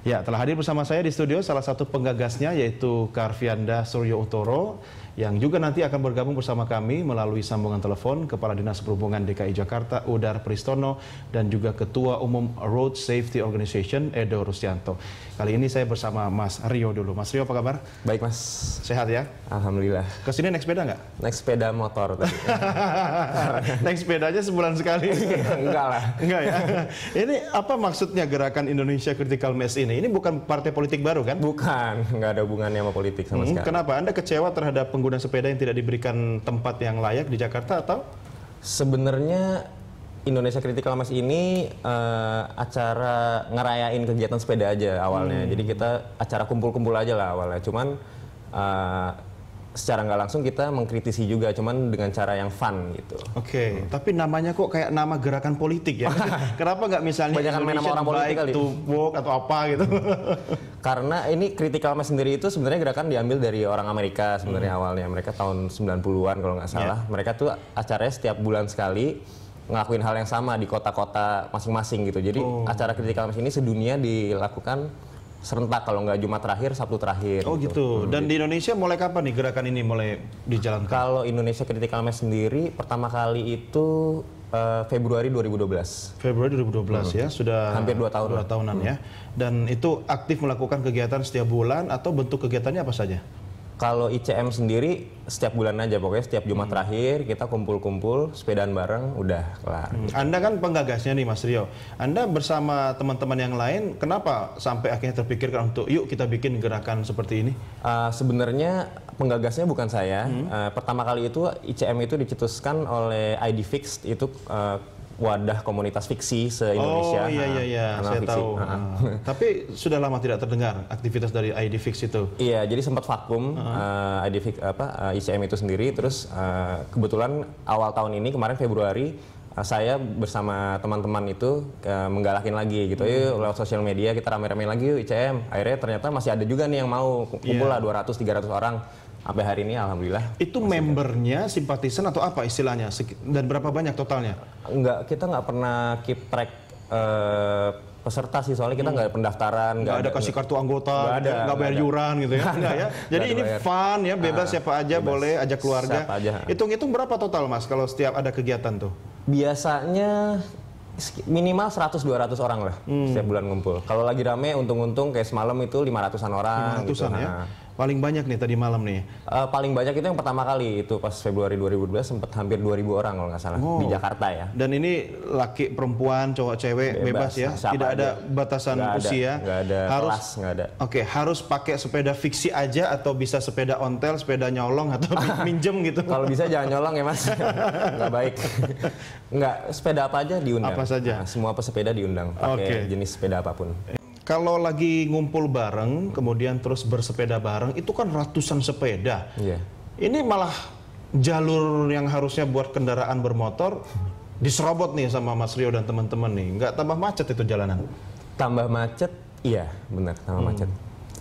Ya, telah hadir bersama saya di studio salah satu penggagasnya yaitu Karvianda Suryo Utoro yang juga nanti akan bergabung bersama kami melalui sambungan telepon Kepala Dinas Perhubungan DKI Jakarta Udar Pristono dan juga Ketua Umum Road Safety Organization Edo Rusyanto. Kali ini saya bersama Mas Rio dulu. Mas Rio, apa kabar? Baik, Mas. Sehat ya? Alhamdulillah. Kesini naik sepeda nggak? Naik sepeda motor tadi. Naik sepeda aja sebulan sekali? Enggak lah. Enggak ya? Ini apa maksudnya gerakan Indonesia Critical Mass ini? Ini bukan partai politik baru kan? Bukan, nggak ada hubungannya sama politik sama sekali. Kenapa? Anda kecewa terhadap pengguna sepeda yang tidak diberikan tempat yang layak di Jakarta atau? Sebenarnya Indonesia Critical Mass ini acara ngerayain kegiatan sepeda aja awalnya. Jadi kita acara kumpul-kumpul aja lah awalnya. Cuman secara nggak langsung kita mengkritisi juga, cuman dengan cara yang fun gitu. Oke, tapi namanya kok kayak nama gerakan politik ya? Kenapa nggak misalnya Banyakan main nama orang politik kali. to work atau apa gitu? Karena ini Critical Mass sendiri itu sebenarnya gerakan diambil dari orang Amerika sebenarnya awalnya. Mereka tahun 90-an kalau nggak salah. Mereka tuh acaranya setiap bulan sekali ngelakuin hal yang sama di kota-kota masing-masing gitu. Jadi acara Critical Mass ini sedunia dilakukan serentak, kalau nggak Jumat terakhir, Sabtu terakhir. Oh gitu. Dan di Indonesia mulai kapan nih gerakan ini mulai dijalankan? Kalau Indonesia Critical Mass sendiri pertama kali itu Februari 2012. Februari 2012 ya, sudah hampir 2 tahun. 2 tahunan ya. Dan itu aktif melakukan kegiatan setiap bulan atau bentuk kegiatannya apa saja? Kalau ICM sendiri setiap bulan aja, pokoknya setiap Jumat terakhir kita kumpul-kumpul, sepedaan bareng, udah kelar. Anda kan penggagasnya nih Mas Rio. Anda bersama teman-teman yang lain, kenapa sampai akhirnya terpikirkan untuk yuk kita bikin gerakan seperti ini? Sebenarnya penggagasnya bukan saya. Pertama kali itu ICM itu dicetuskan oleh ID Fix, itu wadah komunitas fiksi se-Indonesia. Oh iya, saya fiksi. tahu. Tapi sudah lama tidak terdengar aktivitas dari ID Fix itu. Iya, jadi sempat vakum ID Fix ICM itu sendiri. Terus kebetulan awal tahun ini kemarin Februari saya bersama teman-teman itu menggalakin lagi gitu. Yuk lewat sosial media kita rame-rame lagi yuk ICM. Akhirnya ternyata masih ada juga nih yang mau kumpul lah 200-300 orang. Sampai hari ini alhamdulillah. Itu membernya, simpatisan atau apa istilahnya? Dan berapa banyak totalnya? Enggak, kita nggak pernah keep track peserta sih, soalnya kita nggak ada pendaftaran, nggak ada kasih kartu anggota, nggak bayar yuran gitu ya. Enggak ya. Jadi ini fun ya, bebas siapa aja bebas. Boleh ajak keluarga. Hitung-hitung berapa total Mas kalau setiap ada kegiatan tuh? Biasanya minimal 100-200 orang lah setiap bulan ngumpul. Kalau lagi rame untung-untung kayak semalam itu 500-an orang. 500-an gitu. Ya? Paling banyak nih tadi malam nih. Paling banyak itu yang pertama kali itu pas Februari 2012 sempat hampir 2.000 orang kalau nggak salah di Jakarta ya. Dan ini laki, perempuan, cowok, cewek bebas ya. Tidak ada batasan usia. Nggak ada kelas, nggak ada. Oke, harus pakai sepeda fiksi aja atau bisa sepeda ontel, sepeda nyolong atau minjem gitu. Kalau bisa jangan nyolong ya Mas. Nggak baik. Nggak, sepeda apa aja diundang. Apa saja? Nah, semua pesepeda diundang pakai jenis sepeda apapun. Kalau lagi ngumpul bareng, kemudian terus bersepeda bareng, itu kan ratusan sepeda. Iya. Ini malah jalur yang harusnya buat kendaraan bermotor diserobot nih sama Mas Rio dan teman-teman nih. Nggak tambah macet itu jalanan? Tambah macet, iya benar, tambah macet.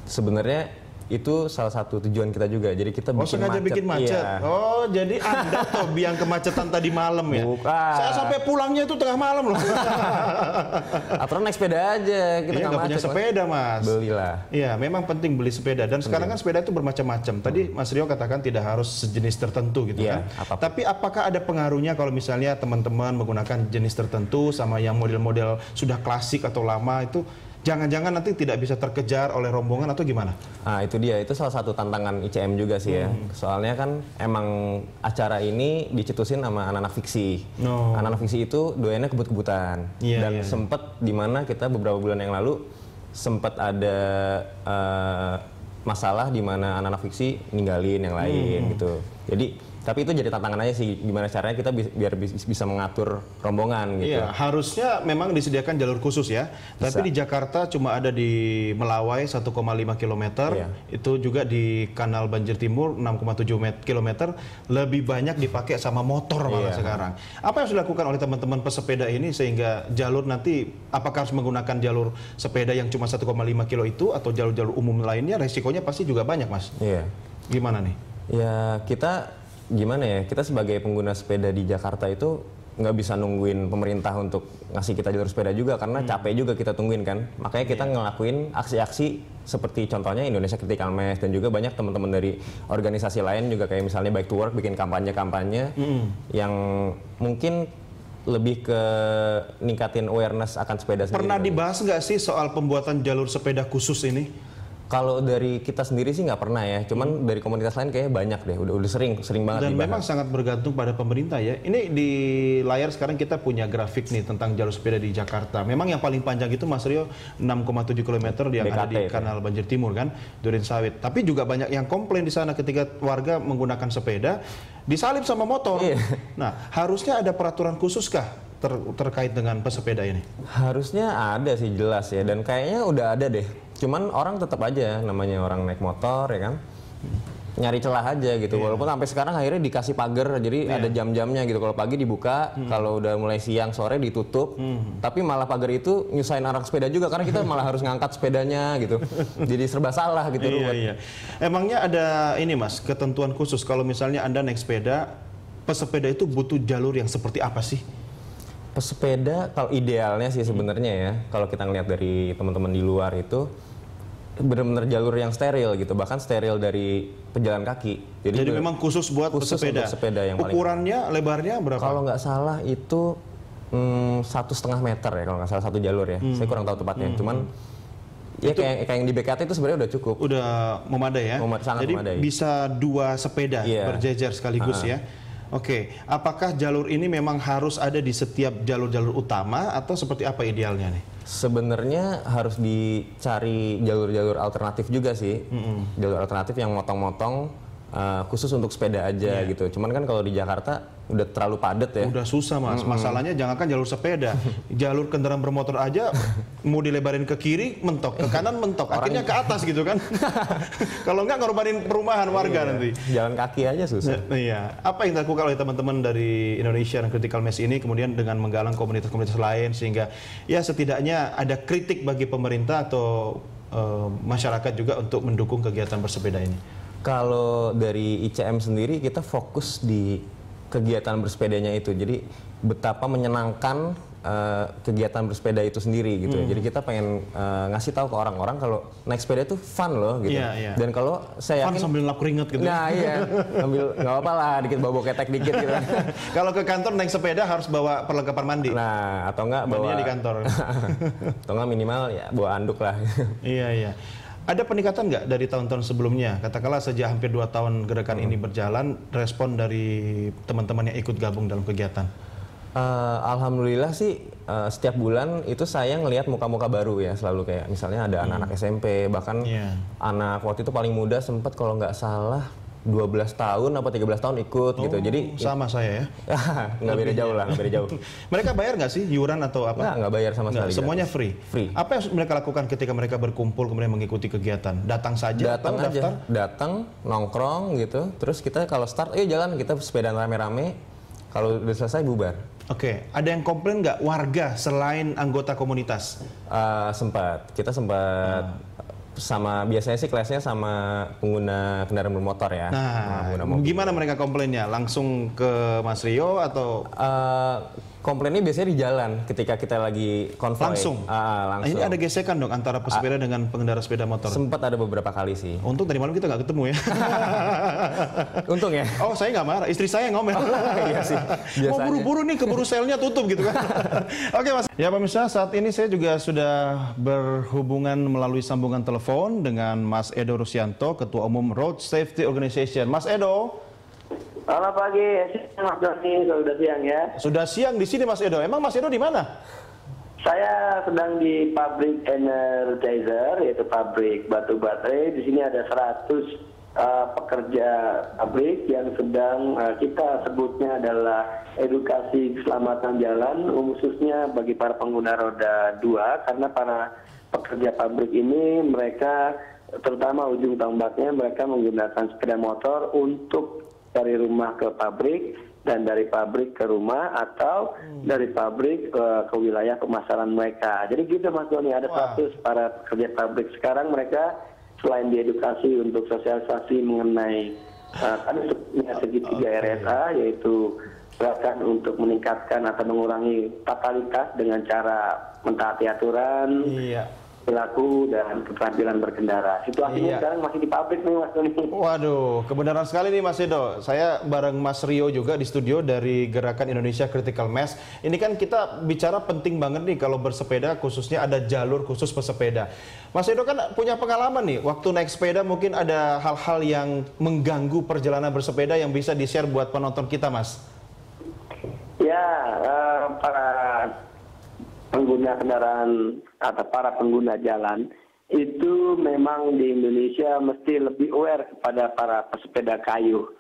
Sebenarnya itu salah satu tujuan kita juga. Jadi kita bikin macet. Iya. Oh, jadi Anda Tobi yang kemacetan tadi malam ya? Bukan. Saya sampai pulangnya itu tengah malam loh. Aturan naik sepeda aja, kita nggak punya sepeda Mas. Belilah. Iya, memang penting beli sepeda. Dan sekarang kan sepeda itu bermacam-macam. Tadi Mas Rio katakan tidak harus sejenis tertentu gitu kan. Tapi apakah ada pengaruhnya kalau misalnya teman-teman menggunakan jenis tertentu sama yang model-model sudah klasik atau lama itu? Jangan-jangan nanti tidak bisa terkejar oleh rombongan atau gimana? Nah itu dia, itu salah satu tantangan ICM juga sih ya. Soalnya kan emang acara ini dicetusin sama anak-anak fiksi. Anak-anak fiksi itu doyannya kebut-kebutan. Dan sempet dimana kita beberapa bulan yang lalu sempat ada masalah di mana anak-anak fiksi ninggalin yang lain gitu. Jadi tapi itu jadi tantangan aja sih, gimana caranya kita biar bisa mengatur rombongan gitu. Iya, harusnya memang disediakan jalur khusus ya. Tapi di Jakarta cuma ada di Melawai 1,5 km, itu juga di Kanal Banjir Timur 6,7 km, lebih banyak dipakai sama motor malah sekarang. Apa yang sudah dilakukan oleh teman-teman pesepeda ini sehingga jalur nanti apakah harus menggunakan jalur sepeda yang cuma 1,5 kilo itu atau jalur-jalur umum lainnya, resikonya pasti juga banyak Mas. Iya. Gimana nih? Ya kita gimana ya, kita sebagai pengguna sepeda di Jakarta itu nggak bisa nungguin pemerintah untuk ngasih kita jalur sepeda juga karena capek juga kita tungguin kan. Makanya kita ngelakuin aksi-aksi seperti contohnya Indonesia Critical Mass dan juga banyak teman-teman dari organisasi lain juga kayak misalnya Bike to Work bikin kampanye-kampanye yang mungkin lebih ke ningkatin awareness akan sepeda sendiri. Pernah dibahas nggak sih soal pembuatan jalur sepeda khusus ini? Kalau dari kita sendiri sih nggak pernah ya, cuman dari komunitas lain kayaknya banyak deh, udah sering banget dan dibahas. Memang sangat bergantung pada pemerintah ya. Ini di layar sekarang kita punya grafik nih tentang jalur sepeda di Jakarta. Memang yang paling panjang itu Mas Rio 6,7 km yang BKT, ada di Kanal Banjir Timur kan, Duren Sawit. Tapi juga banyak yang komplain di sana ketika warga menggunakan sepeda disalip sama motor. Nah, harusnya ada peraturan khusus kah terkait dengan pesepeda ini? Harusnya ada sih jelas ya, dan kayaknya udah ada deh. Cuman orang tetap aja namanya orang naik motor ya kan, nyari celah aja gitu. Walaupun sampai sekarang akhirnya dikasih pagar, jadi ada jam-jamnya gitu. Kalau pagi dibuka, kalau udah mulai siang sore ditutup. Tapi malah pagar itu nyusahin orang sepeda juga karena kita malah harus ngangkat sepedanya gitu. Jadi serba salah gitu. Iya. Emangnya ada ini Mas, ketentuan khusus kalau misalnya Anda naik sepeda, pesepeda itu butuh jalur yang seperti apa sih? Pesepeda kalau idealnya sih sebenarnya ya, kalau kita ngeliat dari teman-teman di luar itu benar-benar jalur yang steril gitu, bahkan steril dari pejalan kaki. Jadi memang khusus buat pesepeda. Yang ukurannya, lebarnya berapa? Kalau nggak salah itu 1,5 meter ya, kalau nggak salah satu jalur ya. Saya kurang tahu tepatnya. Cuman ya kayak yang di BKT itu sebenarnya udah cukup. Udah memadai ya. Sangat jadi memadai. Bisa 2 sepeda berjejer sekaligus ya. Oke, apakah jalur ini memang harus ada di setiap jalur-jalur utama atau seperti apa idealnya nih? Sebenarnya harus dicari jalur-jalur alternatif juga sih. Jalur alternatif yang motong-motong khusus untuk sepeda aja gitu. Cuman kan kalau di Jakarta udah terlalu padat ya. Udah susah Mas. Masalahnya jangankan jalur sepeda, jalur kendaraan bermotor aja mau dilebarin ke kiri mentok, ke kanan mentok, akhirnya ke atas gitu kan. Kalau nggak ngorbanin perumahan warga nanti. Jalan kaki aja susah. Iya. Apa yang dilakukan oleh teman-teman dari Indonesia dan Critical Mass ini kemudian dengan menggalang komunitas-komunitas lain sehingga ya setidaknya ada kritik bagi pemerintah atau masyarakat juga untuk mendukung kegiatan bersepeda ini? Kalau dari ICM sendiri kita fokus di kegiatan bersepedanya itu. Jadi betapa menyenangkan kegiatan bersepeda itu sendiri gitu. Jadi kita pengen ngasih tahu ke orang-orang kalau naik sepeda itu fun loh gitu. Dan kalau saya yakin fun sambil lap keringet gitu. Nah iya, sambil nggak apa-apa lah, dikit bawa ketek dikit gitu. Kalau ke kantor naik sepeda harus bawa perlengkapan mandi. Nah, atau enggak bawa mandinya di kantor. Atau enggak minimal ya bawa anduk lah. Iya. Ada peningkatan nggak dari tahun-tahun sebelumnya? Katakanlah sejak hampir 2 tahun gerakan ini berjalan, respon dari teman-teman yang ikut gabung dalam kegiatan? Alhamdulillah sih setiap bulan itu saya ngelihat muka-muka baru ya, selalu kayak misalnya ada anak-anak SMP, bahkan anak waktu itu paling muda sempat kalau nggak salah 12 tahun apa 13 tahun ikut gitu. Jadi sama saya ya. Nggak beda jauh lah, nggak beda jauh. Mereka bayar nggak sih iuran atau apa? Nggak bayar sama sekali. Semuanya free. Apa yang mereka lakukan ketika mereka berkumpul kemudian mengikuti kegiatan? Datang saja datang atau aja, daftar? datang nongkrong gitu. Terus kita kalau start, jalan kita sepedaan rame-rame. Kalau udah selesai bubar. Oke, ada yang komplain nggak warga selain anggota komunitas? Kita sempat sama biasanya sih kelasnya sama pengguna kendaraan bermotor ya. Nah, gimana mereka komplainnya? Langsung ke Mas Rio atau? Komplainnya biasanya di jalan ketika kita lagi konvoy. Langsung? Langsung. Ini ada gesekan dong antara pesepeda dengan pengendara sepeda motor? Sempat ada beberapa kali sih. Untung tadi malam kita nggak ketemu ya. Untung ya? Oh, saya nggak marah. Istri saya ngomel. Iya sih. Mau buru-buru nih, keburu selnya tutup gitu kan. Oke Mas. Ya pemirsa, saat ini saya juga sudah berhubungan melalui sambungan telepon dengan Mas Edo Rusyanto, Ketua Umum Road Safety Organization. Mas Edo. Selamat pagi, Mas Doni, sudah siang ya. Sudah siang di sini Mas Edo. Emang Mas Edo di mana? Saya sedang di pabrik Energizer, yaitu pabrik batu baterai. Di sini ada 100 pekerja pabrik yang sedang kita sebutnya adalah edukasi keselamatan jalan, khususnya bagi para pengguna roda 2, karena para pekerja pabrik ini mereka terutama ujung tombaknya mereka menggunakan sepeda motor untuk dari rumah ke pabrik dan dari pabrik ke rumah atau dari pabrik ke wilayah pemasaran mereka. Jadi gitu Mas Doni, ada 100 para pekerja pabrik. Sekarang mereka selain diedukasi untuk sosialisasi mengenai kan segitiga RSA, yaitu gerakan untuk meningkatkan atau mengurangi fatalitas dengan cara mentaati aturan, perilaku dan keterampilan berkendara. Situasinya sekarang masih di pabrik nih Mas Doni. Waduh, kebenaran sekali nih Mas Edo. Saya bareng Mas Rio juga di studio dari Gerakan Indonesia Critical Mass. Ini kan kita bicara penting banget nih kalau bersepeda, khususnya ada jalur khusus pesepeda. Mas Edo kan punya pengalaman nih, waktu naik sepeda mungkin ada hal-hal yang mengganggu perjalanan bersepeda yang bisa di-share buat penonton kita, Mas. Ya, para pengguna kendaraan atau para pengguna jalan itu memang di Indonesia mesti lebih aware kepada para pesepeda kayu.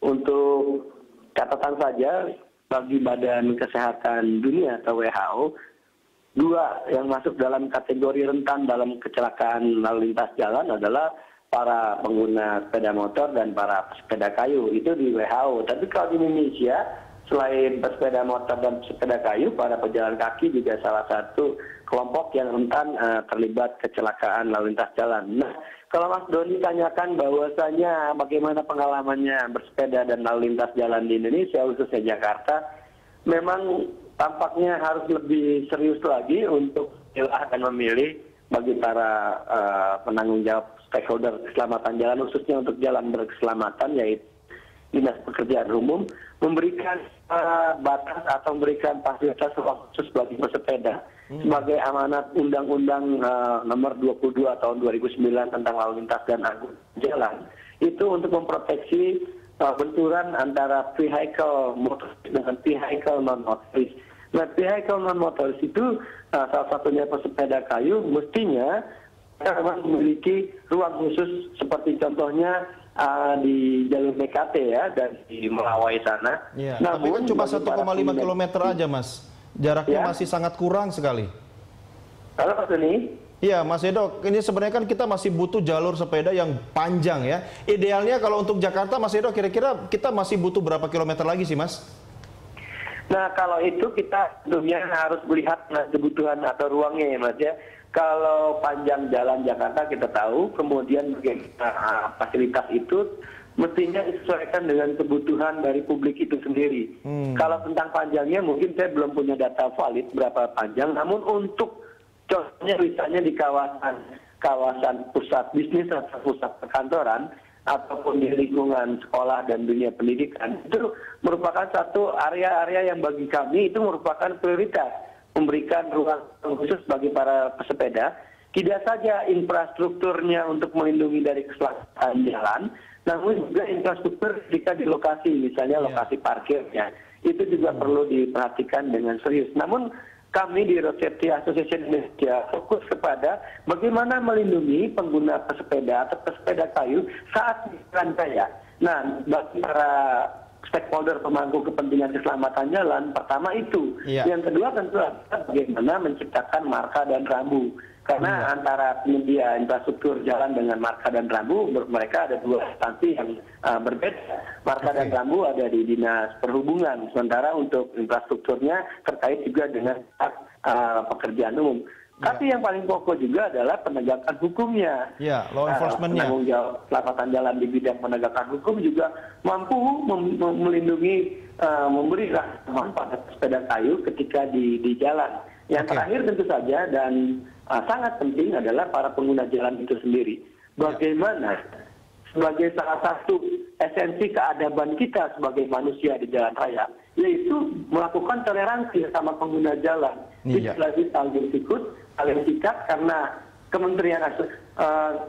Untuk catatan saja, bagi Badan Kesehatan Dunia atau WHO, 2 yang masuk dalam kategori rentan dalam kecelakaan lalu lintas jalan adalah para pengguna sepeda motor dan para pesepeda kayu. Itu di WHO. Tapi kalau di Indonesia, selain pesepeda motor dan pesepeda kayu, para pejalan kaki juga salah satu kelompok yang rentan terlibat kecelakaan lalu lintas jalan. Nah, kalau Mas Doni tanyakan bahwasanya bagaimana pengalamannya bersepeda dan lalu lintas jalan di Indonesia, khususnya Jakarta, memang tampaknya harus lebih serius lagi untuk dan memilih bagi para penanggung jawab stakeholder keselamatan jalan, khususnya untuk jalan berkeselamatan, yaitu Dinas Pekerjaan Umum, memberikan batas atau memberikan fasilitas khusus bagi pesepeda sebagai amanat Undang-Undang Nomor 22 tahun 2009 tentang lalu lintas dan angkutan jalan, itu untuk memproteksi benturan antara vehicle motoris dengan vehicle non motoris. Nah, vehicle non motoris itu salah satunya pesepeda kayu, mestinya memang memiliki ruang khusus seperti contohnya di jalur BKT ya, dan di Melawai sana. Ya, tapi kan cuma 1,5 km aja, Mas. Jaraknya masih sangat kurang sekali. Halo Mas Doni. Iya, Mas Edo, ini sebenarnya kan kita masih butuh jalur sepeda yang panjang ya. Idealnya kalau untuk Jakarta, Mas Edo, kira-kira kita masih butuh berapa kilometer lagi sih, Mas? Nah, kalau itu kita tentunya harus melihat kebutuhan atau ruangnya ya, Mas ya. Kalau panjang jalan Jakarta kita tahu, kemudian fasilitas itu mestinya disesuaikan dengan kebutuhan dari publik itu sendiri. Kalau tentang panjangnya mungkin saya belum punya data valid berapa panjang, namun untuk contohnya misalnya di kawasan pusat bisnis atau pusat perkantoran, ataupun di lingkungan sekolah dan dunia pendidikan, itu merupakan satu area-area yang bagi kami itu merupakan prioritas, memberikan ruang khusus bagi para pesepeda, tidak saja infrastrukturnya untuk melindungi dari kecelakaan jalan, namun juga infrastruktur ketika di lokasi, misalnya lokasi parkirnya, itu juga perlu diperhatikan dengan serius. Namun kami di Road Safety Association Indonesia fokus kepada bagaimana melindungi pengguna pesepeda atau pesepeda kayu saat di jalan raya. Nah, bagi para stakeholder pemangku kepentingan keselamatan jalan, pertama itu. Yang kedua tentu adalah bagaimana menciptakan marka dan rambu. Karena antara penyedia infrastruktur jalan dengan marka dan rambu, mereka ada dua instansi yang berbeda. Marka dan rambu ada di Dinas Perhubungan, sementara untuk infrastrukturnya terkait juga dengan pekerjaan umum. Tapi yang paling pokok juga adalah penegakan hukumnya. Ya, law enforcement-nya. Penanggung jawab keselamatan jalan di bidang penegakan hukum juga mampu melindungi, memberi rahmat pada sepeda kayu ketika di jalan. Yang terakhir tentu saja dan sangat penting adalah para pengguna jalan itu sendiri. Bagaimana sebagai salah satu esensi keadaban kita sebagai manusia di jalan raya, yaitu melakukan toleransi sama pengguna jalan. Tidak lagi tanggung kalian sikat, karena Kementerian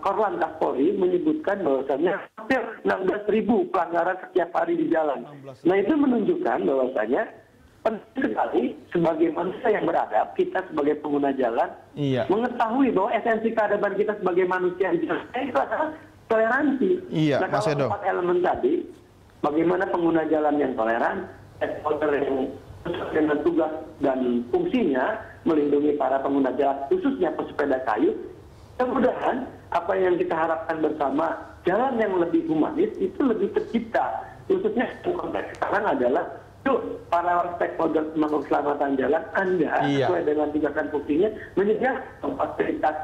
Korlantas Polri menyebutkan bahwasanya hampir 16.000 pelanggaran setiap hari di jalan. Nah, itu menunjukkan bahwasanya penting sekali sebagai manusia yang beradab, kita sebagai pengguna jalan mengetahui bahwa esensi keadaban kita sebagai manusia di jalan itu adalah toleransi. Nah, Mas Edo, kalau 4 elemen tadi, bagaimana pengguna jalan yang toleran, stakeholder yang sesuai dengan tugas dan fungsinya melindungi para pengguna jalan, khususnya pesepeda kayu, mudah-mudahan apa yang kita harapkan bersama, jalan yang lebih humanis itu lebih tercipta. Khususnya konteks sekarang adalah para stakeholder pemangku keselamatan jalan, Anda sesuai dengan tugas dan fungsinya menyediakan fasilitas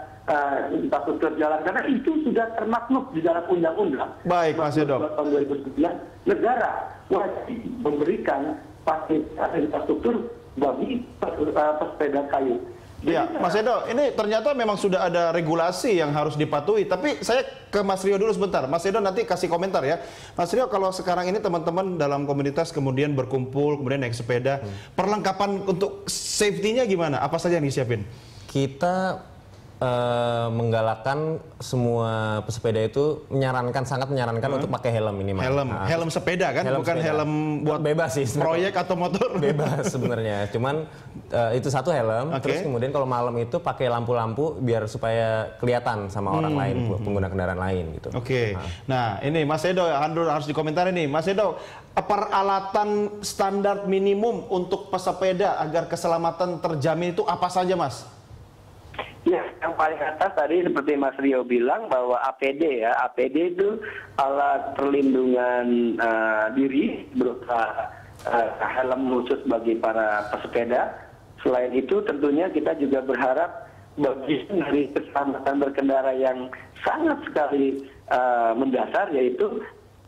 infrastruktur jalan, karena itu sudah termaktub di dalam undang-undang. Baik, Mas Edo. Tahun 2009, negara wajib memberikan fasilitas infrastruktur bagi pesepeda kayu. Iya, Mas Edo, ini ternyata memang sudah ada regulasi yang harus dipatuhi. Tapi saya ke Mas Rio dulu sebentar. Mas Edo nanti kasih komentar ya. Mas Rio, kalau sekarang ini teman-teman dalam komunitas kemudian berkumpul, kemudian naik sepeda, perlengkapan untuk safety-nya gimana? Apa saja yang disiapin? Kita menggalakkan semua pesepeda itu sangat menyarankan untuk pakai helm ini, Mas. Helm sepeda kan, bukan sepeda. helm buat bebas sih proyek atau motor. Bebas sebenarnya, cuman itu satu helm. Terus kemudian kalau malam itu pakai lampu-lampu biar supaya kelihatan sama orang lain, pengguna kendaraan lain gitu. Nah ini Mas Edo harus dikomentari nih, Mas Edo. Peralatan standar minimum untuk pesepeda agar keselamatan terjamin itu apa saja, Mas? Ya, yang paling atas tadi seperti Mas Rio bilang bahwa APD ya, APD itu alat perlindungan diri berupa helm khusus bagi para pesepeda. Selain itu tentunya kita juga berharap bagian dari keselamatan berkendara yang sangat sekali mendasar yaitu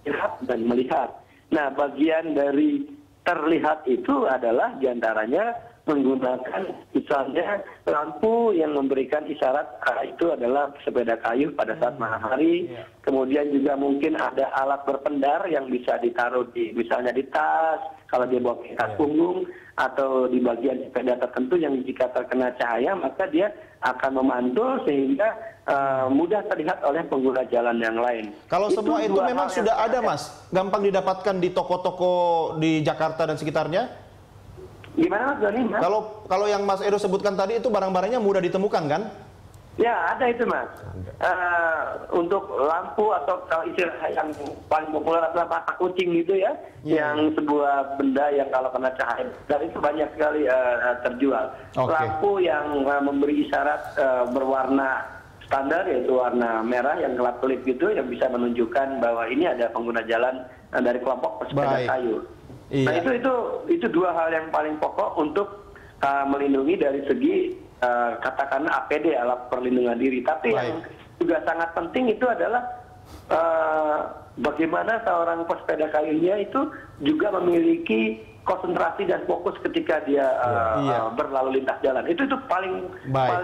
lihat dan melihat. Nah, bagian dari terlihat itu adalah diantaranya menggunakan misalnya lampu yang memberikan isyarat itu adalah sepeda kayu pada saat malam hari. Kemudian juga mungkin ada alat berpendar yang bisa ditaruh misalnya di tas, kalau dia bawa tas punggung, atau di bagian sepeda tertentu yang jika terkena cahaya maka dia akan memantul sehingga mudah terlihat oleh pengguna jalan yang lain. Kalau semua itu memang sudah ada, Mas? Gampang didapatkan di toko-toko di Jakarta dan sekitarnya? Gimana Mas Doni? Kalau yang Mas Edo sebutkan tadi itu barang-barangnya mudah ditemukan kan? Ya ada itu Mas. Untuk lampu atau kalau istilah yang paling populer adalah mata kucing gitu ya, yang sebuah benda yang kalau kena cahaya dan itu banyak sekali terjual. Lampu yang memberi isyarat berwarna standar yaitu warna merah yang gelap-gelip gitu yang bisa menunjukkan bahwa ini ada pengguna jalan dari kelompok pesepeda kayu. Nah itu dua hal yang paling pokok untuk melindungi dari segi katakanlah APD, alat perlindungan diri. Tapi yang juga sangat penting itu adalah bagaimana seorang pesepeda kayunya itu juga memiliki konsentrasi dan fokus ketika dia berlalu lintas jalan. Itu paling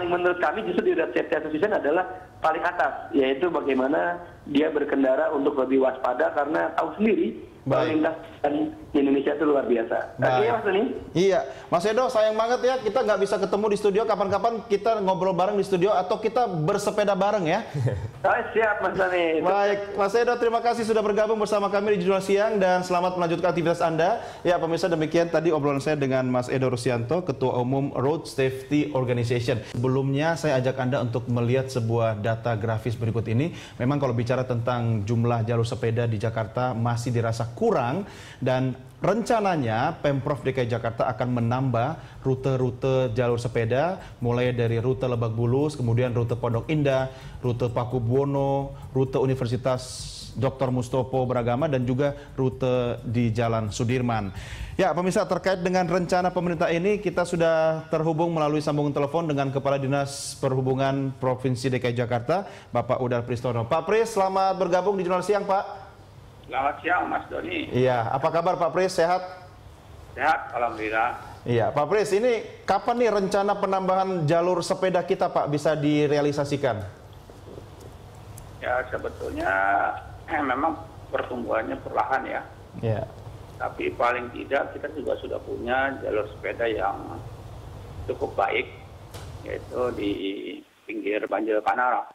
menurut kami justru di safety association adalah paling atas, yaitu bagaimana dia berkendara untuk lebih waspada karena tahu sendiri lalu lintas dan di Indonesia itu luar biasa. Iya Mas Doni? Iya, Mas Edo sayang banget ya kita nggak bisa ketemu di studio. Kapan-kapan kita ngobrol bareng di studio atau kita bersepeda bareng ya. Siap Mas Doni. Baik, Mas Edo terima kasih sudah bergabung bersama kami di Jurnal Siang dan selamat melanjutkan aktivitas Anda. Ya pemirsa, demikian tadi obrolan saya dengan Mas Edo Rusianto, Ketua Umum Road Safety Organization. Sebelumnya saya ajak Anda untuk melihat sebuah data grafis berikut ini. Memang kalau bicara tentang jumlah jalur sepeda di Jakarta masih dirasa kurang dan rencananya Pemprov DKI Jakarta akan menambah rute-rute jalur sepeda mulai dari rute Lebak Bulus, kemudian rute Pondok Indah, rute Pakubuwono, rute Universitas Dr. Mustopo Beragama dan juga rute di Jalan Sudirman. Ya, pemirsa, terkait dengan rencana pemerintah ini kita sudah terhubung melalui sambungan telepon dengan Kepala Dinas Perhubungan Provinsi DKI Jakarta, Bapak Udar Pristono. Pak Pris, selamat bergabung di Jurnal Siang, Pak. Selamat siang, Mas Doni. Iya, apa kabar Pak Pris? Sehat? Sehat, alhamdulillah. Iya, Pak Pris, ini kapan nih rencana penambahan jalur sepeda kita, Pak, bisa direalisasikan? Ya, sebetulnya memang pertumbuhannya perlahan ya. Iya. Tapi paling tidak kita juga sudah punya jalur sepeda yang cukup baik, yaitu di pinggir Banjir Kanara.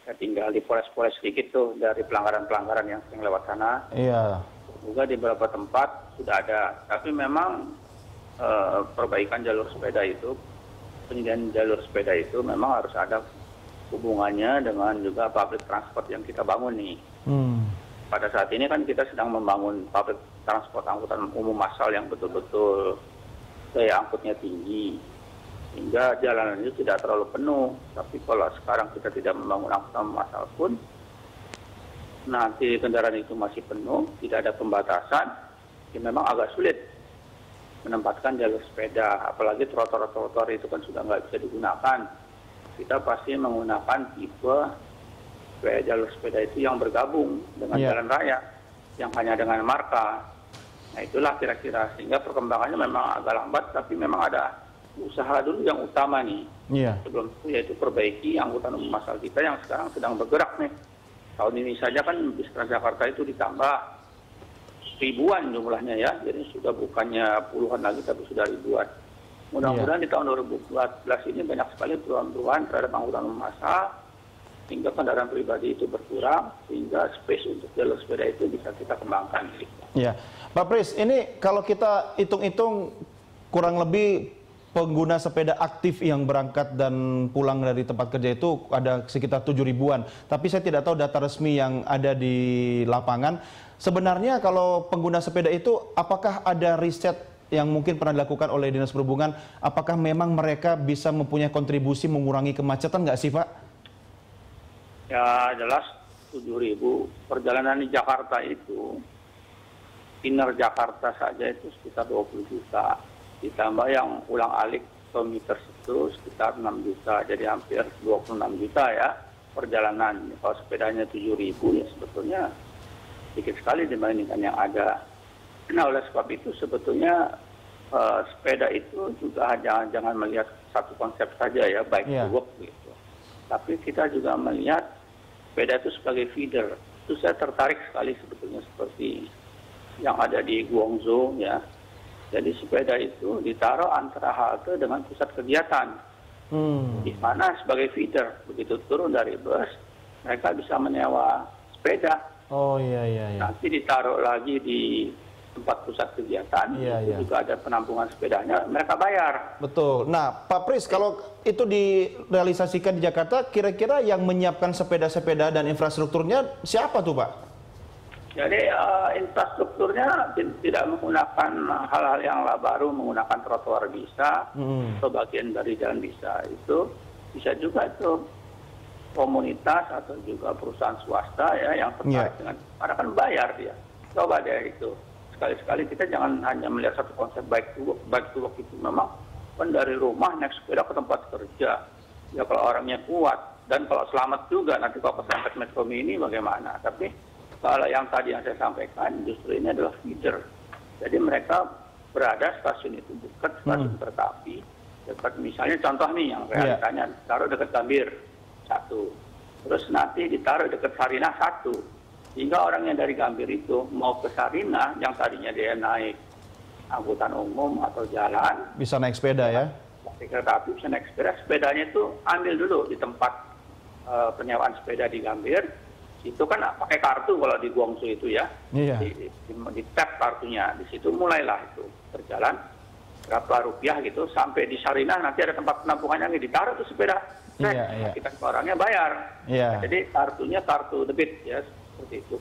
Ya, tinggal dipores-pores sedikit tuh dari pelanggaran-pelanggaran yang sering lewat sana. Iya. Juga di beberapa tempat sudah ada. Tapi memang perbaikan jalur sepeda itu, penyediaan jalur sepeda itu memang harus ada hubungannya dengan juga public transport yang kita bangun nih. Pada saat ini kan kita sedang membangun public transport angkutan umum massal yang betul-betul daya angkutnya tinggi. Hingga jalanan itu tidak terlalu penuh. Tapi kalau sekarang kita tidak membangun angkutan massal pun, nanti kendaraan itu masih penuh, tidak ada pembatasan, ya memang agak sulit menempatkan jalur sepeda. Apalagi trotoar-trotoar itu kan sudah nggak bisa digunakan. Kita pasti menggunakan tipe jalur sepeda itu yang bergabung dengan jalan raya, yang hanya dengan marka. Nah itulah kira-kira, sehingga perkembangannya memang agak lambat, tapi memang ada usaha dulu yang utama nih. Sebelum itu yaitu perbaiki angkutan umum massal kita yang sekarang sedang bergerak nih. Tahun ini saja kan bis Transjakarta itu ditambah ribuan jumlahnya ya, jadi sudah bukannya puluhan lagi tapi sudah ribuan. Mudah-mudahan di tahun 2014 ini banyak sekali perubahan-perubahan terhadap angkutan umum massal, sehingga kendaraan pribadi itu berkurang, sehingga space untuk jalur sepeda itu bisa kita kembangkan. Ya, Pak Pris, ini kalau kita hitung-hitung kurang lebih pengguna sepeda aktif yang berangkat dan pulang dari tempat kerja itu ada sekitar 7 ribuan. Tapi saya tidak tahu data resmi yang ada di lapangan. Sebenarnya kalau pengguna sepeda itu, apakah ada riset yang mungkin pernah dilakukan oleh Dinas Perhubungan? Apakah memang mereka bisa mempunyai kontribusi mengurangi kemacetan nggak sih, Pak? Ya jelas 7.000 perjalanan di Jakarta itu, inner Jakarta saja itu sekitar 20 juta. Ditambah yang ulang alik kilometer itu sekitar 6 juta, jadi hampir 26 juta ya perjalanan. Kalau sepedanya 7.000 ya sebetulnya sedikit sekali dibandingkan yang ada. Nah oleh sebab itu sebetulnya sepeda itu juga jangan melihat satu konsep saja ya, bike to work gitu. Tapi kita juga melihat sepeda itu sebagai feeder. Itu saya tertarik sekali sebetulnya seperti yang ada di Guangzhou ya. Jadi sepeda itu ditaruh antara halte dengan pusat kegiatan. Di mana sebagai feeder, begitu turun dari bus, mereka bisa menyewa sepeda. Oh iya. Nanti ditaruh lagi di tempat pusat kegiatan, itu juga ada penampungan sepedanya, mereka bayar. Betul. Nah, Pak Pris, kalau itu direalisasikan di Jakarta, kira-kira yang menyiapkan sepeda-sepeda dan infrastrukturnya siapa tuh, Pak? Jadi infrastrukturnya tidak menggunakan hal-hal yang baru, menggunakan trotoar bisa, atau bagian dari jalan bisa. Itu bisa juga itu komunitas atau juga perusahaan swasta ya yang tertarik dengan, karena kan bayar dia. Coba deh itu. Sekali-sekali kita jangan hanya melihat satu konsep bike to work itu memang kan dari rumah naik sepeda ke tempat kerja. Ya kalau orangnya kuat dan kalau selamat juga nanti kalau kesempatan Metro Mini bagaimana. Tapi kalau yang tadi yang saya sampaikan justru ini adalah feeder. Jadi mereka berada stasiun itu dekat stasiun kereta api, dekat misalnya contoh nih yang realitanya taruh dekat Gambir 1, terus nanti ditaruh dekat Sarinah 1, sehingga orang yang dari Gambir itu mau ke Sarinah yang tadinya dia naik angkutan umum atau jalan bisa naik sepeda ya. Di kereta api bisa naik sepeda, sepedanya itu ambil dulu di tempat penyewaan sepeda di Gambir. Itu kan pakai kartu kalau di Guangzhou itu ya, di tap kartunya, di situ mulailah itu berjalan berapa rupiah gitu sampai di Sarinah nanti ada tempat penampungannya ditaruh tuh sepeda, kita orangnya bayar, jadi kartunya kartu debit ya seperti itu.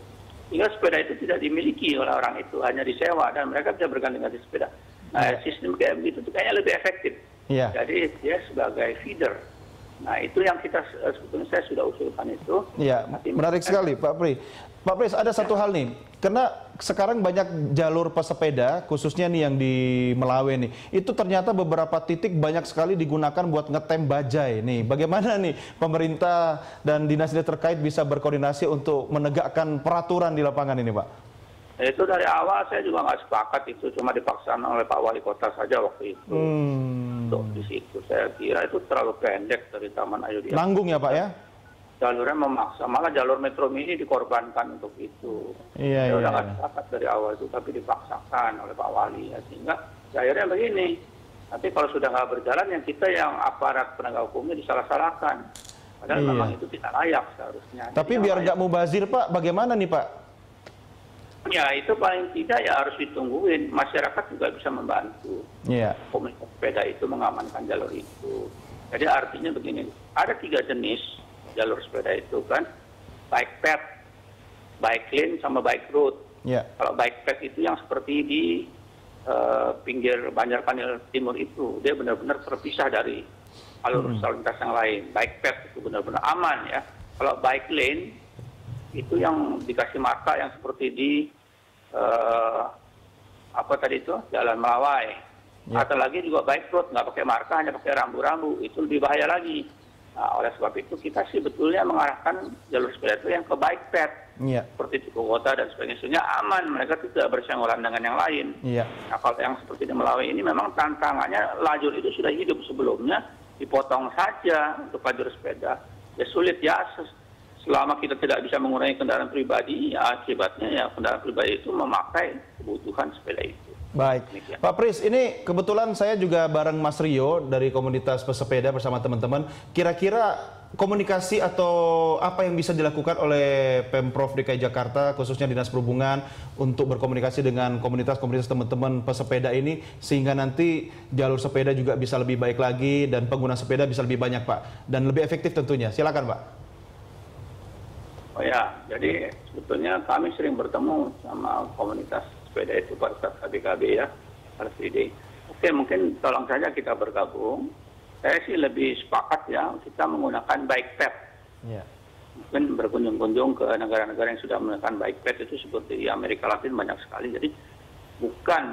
Sehingga sepeda itu tidak dimiliki oleh orang itu, hanya disewa dan mereka bisa berganti-ganti sepeda. Nah sistem kayak begitu tuh kayaknya lebih efektif. Jadi dia sebagai feeder. Nah itu yang kita sebetulnya saya sudah usulkan itu. Iya, menarik sekali Pak Pri. Pak Pris, ada satu hal nih, karena sekarang banyak jalur pesepeda, khususnya nih yang di Melawe nih, itu ternyata beberapa titik banyak sekali digunakan buat ngetem bajai nih. Bagaimana nih pemerintah dan dinas-dinas terkait bisa berkoordinasi untuk menegakkan peraturan di lapangan ini, Pak? Itu dari awal saya juga nggak sepakat itu, cuma dipaksakan oleh Pak Wali Kota saja waktu itu. Untuk di situ saya kira itu terlalu pendek dari Taman Ayodhya. Nanggung ya Pak ya? Jalurnya memaksa, malah jalur Metro Mini dikorbankan untuk itu. Saya udah nggak sepakat dari awal itu, tapi dipaksakan oleh Pak Wali ya, sehingga akhirnya begini. Nanti kalau sudah nggak berjalan, yang kita yang aparat penegak hukumnya disalah-salahkan. Padahal memang itu tidak layak seharusnya. Tapi biar nggak mubazir Pak, bagaimana nih Pak? Ya itu paling tidak ya harus ditungguin, masyarakat juga bisa membantu. Komunitas sepeda itu mengamankan jalur itu. Jadi artinya begini, ada 3 jenis jalur sepeda itu kan, bike path, bike lane, sama bike road. Kalau bike path itu yang seperti di pinggir Banjarkanil Timur itu, dia benar-benar terpisah dari alur lalu lintas yang lain. Bike path itu benar-benar aman ya. Kalau bike lane itu yang dikasih marka yang seperti di apa tadi itu Jalan Melawai, atau lagi juga bike road nggak pakai marka, hanya pakai rambu-rambu, itu lebih bahaya lagi. Nah, oleh sebab itu kita sih betulnya mengarahkan jalur sepeda itu yang ke bike path. Iya. Seperti di kota dan sebagainya, sehingga aman, mereka tidak bersenggolan dengan yang lain. Iya. Nah, kalau yang seperti di Melawi ini memang tantangannya lajur itu sudah hidup sebelumnya, dipotong saja untuk lajur sepeda. Ya sulit ya, selama kita tidak bisa mengurangi kendaraan pribadi, ya akibatnya ya kendaraan pribadi itu memakai kebutuhan sepeda itu. Baik, Demikian. Pak Pris, ini kebetulan saya juga bareng Mas Rio dari komunitas pesepeda bersama teman-teman. Kira-kira komunikasi atau apa yang bisa dilakukan oleh Pemprov DKI Jakarta, khususnya Dinas Perhubungan, untuk berkomunikasi dengan komunitas-komunitas teman-teman pesepeda ini, sehingga nanti jalur sepeda juga bisa lebih baik lagi dan pengguna sepeda bisa lebih banyak, Pak, dan lebih efektif tentunya. Silakan, Pak. Oh ya, jadi sebetulnya kami sering bertemu sama komunitas sepeda itu pada saat KBKB ya, RCD. Oke, mungkin tolong saja kita bergabung. Saya sih lebih sepakat ya, kita menggunakan bike path. Ya. Mungkin berkunjung-kunjung ke negara-negara yang sudah menggunakan bike path itu seperti di Amerika Latin banyak sekali. Jadi bukan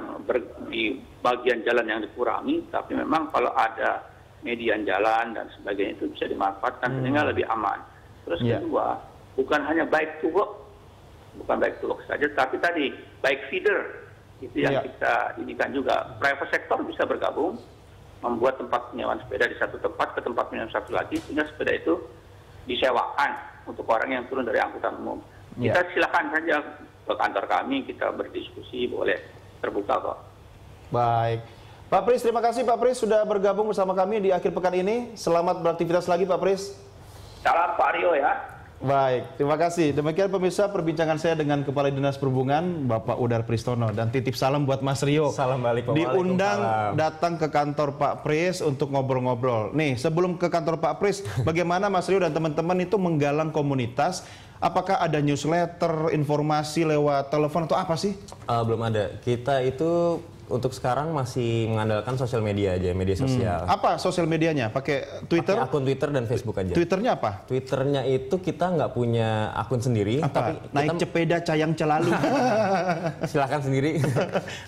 di bagian jalan yang dikurangi, tapi memang kalau ada median jalan dan sebagainya itu bisa dimanfaatkan sehingga lebih aman. Terus kedua, bukan hanya bike to work, bukan bike to work saja, tapi tadi bike feeder itu yang kita inikan juga. Private sector bisa bergabung, membuat tempat penyewaan sepeda di satu tempat ke tempat penyewaan satu lagi, sehingga sepeda itu disewakan untuk orang yang turun dari angkutan umum. Kita silakan saja ke kantor kami, kita berdiskusi, boleh terbuka kok. Baik. Pak Pris, terima kasih Pak Pris sudah bergabung bersama kami di akhir pekan ini. Selamat beraktivitas lagi Pak Pris. Salam Pak Rio ya. Baik, terima kasih. Demikian pemirsa perbincangan saya dengan Kepala Dinas Perhubungan Bapak Udar Pristono, dan titip salam buat Mas Rio. Salam balik Pak. Diundang datang ke kantor Pak Pris untuk ngobrol-ngobrol. Nih, sebelum ke kantor Pak Pris, bagaimana Mas Rio dan teman-teman itu menggalang komunitas? Apakah ada newsletter, informasi lewat telepon atau apa sih? Belum ada. Kita itu untuk sekarang masih mengandalkan sosial media aja, media sosial. Apa sosial medianya? Pakai Twitter? Pakai akun Twitter dan Facebook aja. Twitternya apa? Twitternya itu kita nggak punya akun sendiri, Apa? tapi Naik sepeda cayang celalu. silahkan sendiri.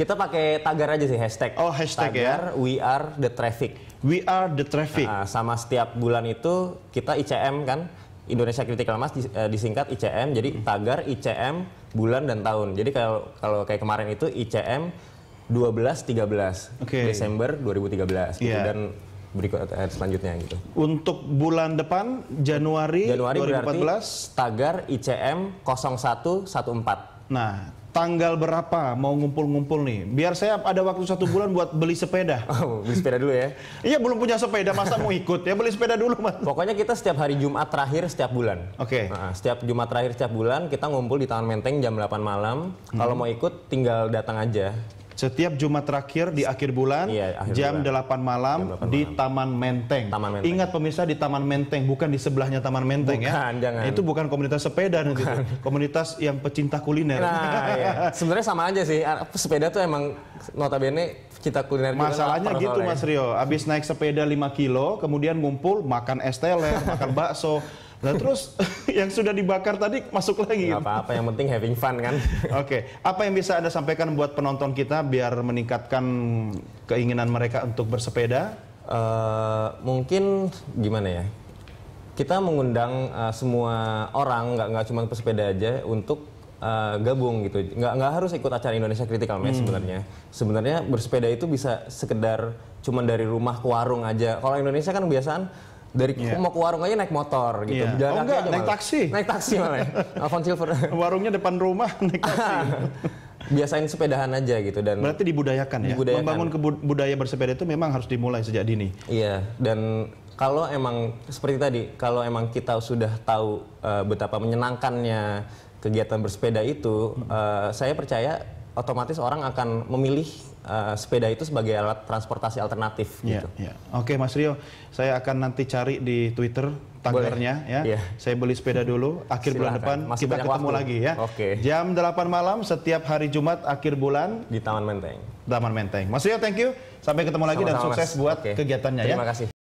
Kita pakai tagar aja sih, hashtag. Oh, hashtag tagar, ya. We are the traffic. We are the traffic. Sama setiap bulan itu kita ICM kan, Indonesia Critical Mass disingkat ICM. Jadi tagar, ICM, bulan dan tahun. Jadi kalau kayak kemarin itu ICM 12-13 Desember 2013 gitu, dan berikut selanjutnya gitu. Untuk bulan depan Januari 2014 tagar ICM 0114. Nah, tanggal berapa mau ngumpul-ngumpul nih? Biar saya ada waktu 1 bulan buat beli sepeda. Oh, beli sepeda dulu ya? Iya, belum punya sepeda, masa mau ikut? Ya beli sepeda dulu, Mas. Pokoknya kita setiap hari Jumat terakhir setiap bulan. Oke. Setiap Jumat terakhir setiap bulan kita ngumpul di Taman Menteng jam 8 malam. Kalau mau ikut tinggal datang aja. Setiap Jumat terakhir di akhir bulan, jam 8 malam di Taman Menteng. Ingat pemirsa, di Taman Menteng, bukan di sebelahnya Taman Menteng. Bukan, jangan. Itu bukan komunitas sepeda nanti, komunitas yang pecinta kuliner. Nah, sebenarnya sama aja sih. Sepeda tuh emang notabene kita kuliner. Masalahnya gitu Mas Rio, abis naik sepeda 5 kilo, kemudian ngumpul makan es teler, makan bakso. Nah terus yang sudah dibakar tadi masuk lagi. Nggak apa-apa, yang penting having fun kan. Oke, apa yang bisa Anda sampaikan buat penonton kita biar meningkatkan keinginan mereka untuk bersepeda? Mungkin gimana ya, kita mengundang semua orang, nggak cuma pesepeda aja untuk gabung gitu. Nggak harus ikut acara Indonesia Critical Mass sebenarnya. Sebenarnya bersepeda itu bisa sekedar cuma dari rumah ke warung aja. Kalau Indonesia kan kebiasaan dari mau ke warung aja naik motor gitu. Oh enggak, naik taksi. Naik taksi malah. Alphon Silver. Warungnya depan rumah, naik taksi. Biasain sepedahan aja gitu. Dan berarti dibudayakan ya? Membangun budaya bersepeda itu memang harus dimulai sejak dini. Iya, dan kalau emang seperti tadi, kalau emang kita sudah tahu betapa menyenangkannya kegiatan bersepeda itu, saya percaya otomatis orang akan memilih sepeda itu sebagai alat transportasi alternatif gitu. Oke Mas Rio, saya akan nanti cari di Twitter tagarnya ya. Saya beli sepeda dulu, akhir bulan depan kita ketemu lagi ya. Jam 8 malam setiap hari Jumat akhir bulan di Taman Menteng. Mas Rio, thank you. Sampai ketemu lagi dan sukses buat kegiatannya ya. Terima kasih.